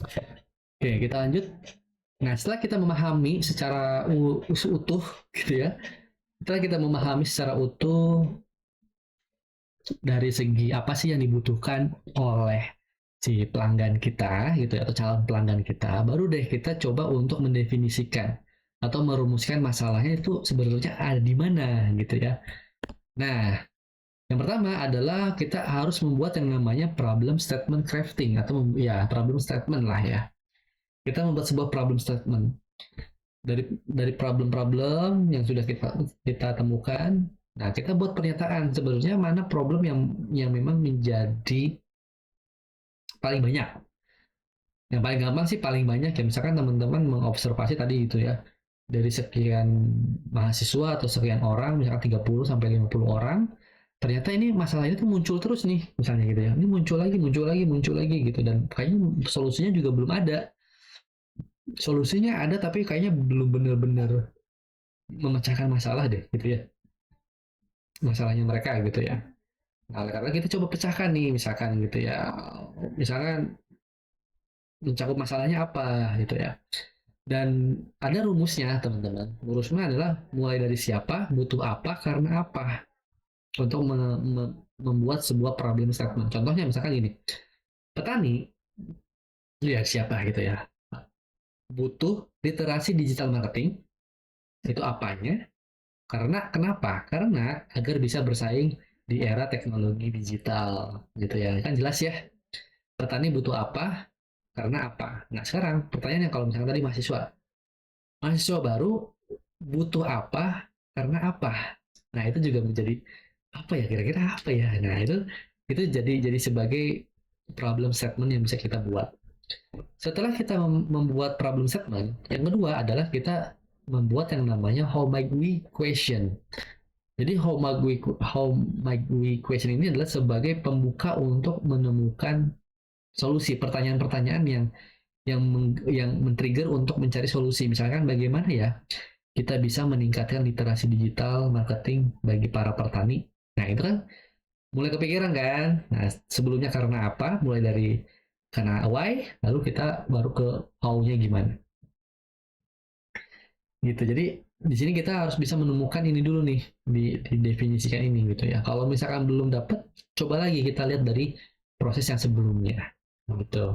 Oke, kita lanjut. Nah, setelah kita memahami secara utuh gitu ya, setelah kita memahami secara utuh dari segi apa sih yang dibutuhkan oleh si pelanggan kita gitu ya, atau calon pelanggan kita, baru deh kita coba untuk mendefinisikan atau merumuskan masalahnya itu sebenarnya ada di mana gitu ya. Nah, yang pertama adalah kita harus membuat yang namanya problem statement crafting atau ya problem statement lah ya. Kita membuat sebuah problem statement dari problem-problem yang sudah kita temukan. Nah, kita buat pernyataan sebenarnya mana problem yang memang menjadi paling banyak. Yang paling gampang sih paling banyak ya misalkan teman-teman mengobservasi tadi itu ya dari sekian mahasiswa atau sekian orang misalkan 30 sampai 50 orang ternyata ini masalahnya tuh muncul terus nih misalnya gitu ya. Ini muncul lagi gitu dan kayaknya solusinya juga belum ada. Solusinya ada tapi kayaknya belum benar-benar memecahkan masalah deh gitu ya. Masalahnya mereka gitu ya. Nah, karena kita coba pecahkan nih misalkan gitu ya. Misalkan mencakup masalahnya apa gitu ya. Dan ada rumusnya teman-teman. Rumusnya adalah mulai dari siapa, butuh apa, karena apa. Untuk membuat sebuah problem statement. Contohnya misalkan gini, petani, lihat siapa gitu ya. Butuh literasi digital marketing, itu apanya, karena kenapa? Karena agar bisa bersaing di era teknologi digital gitu ya. Kan jelas ya, petani butuh apa, karena apa. Nah sekarang pertanyaannya kalau misalkan tadi mahasiswa, mahasiswa baru butuh apa, karena apa. Nah itu juga menjadi apa ya kira-kira apa ya. Nah itu jadi sebagai problem statement yang bisa kita buat. Setelah kita membuat problem statement, yang kedua adalah kita membuat yang namanya how might we question. Jadi how might we question ini adalah sebagai pembuka untuk menemukan solusi pertanyaan-pertanyaan yang men-trigger untuk mencari solusi. Misalkan bagaimana ya kita bisa meningkatkan literasi digital marketing bagi para petani. Nah, itu kan mulai kepikiran kan? Nah, sebelumnya karena apa? Mulai dari karena why, lalu kita baru ke how-nya gimana. Gitu. Jadi di sini kita harus bisa menemukan ini dulu nih, didefinisikan ini gitu ya. Kalau misalkan belum dapat, coba lagi kita lihat dari proses yang sebelumnya. Gitu.